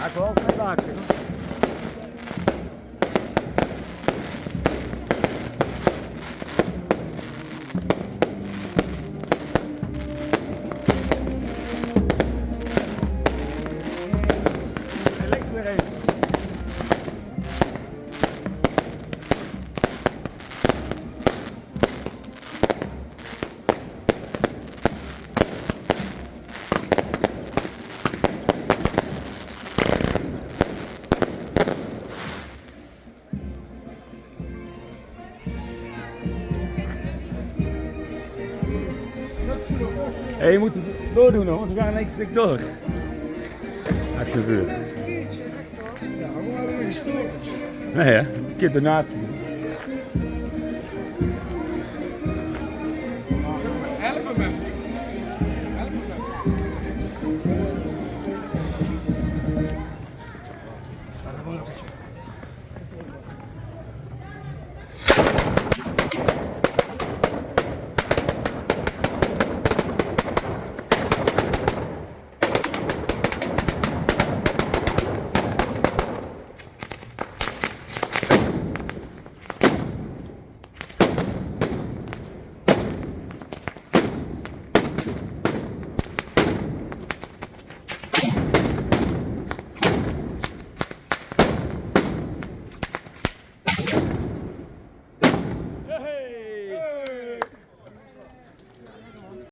ik wil altijd laten. Hij ligt weer even. Hey, je moet het doordoen hoor, want we gaan in één stuk door. Het gebeurt. Ja, hoe hadden we gestoord? Nee hè, een keer donatie. Help hem even.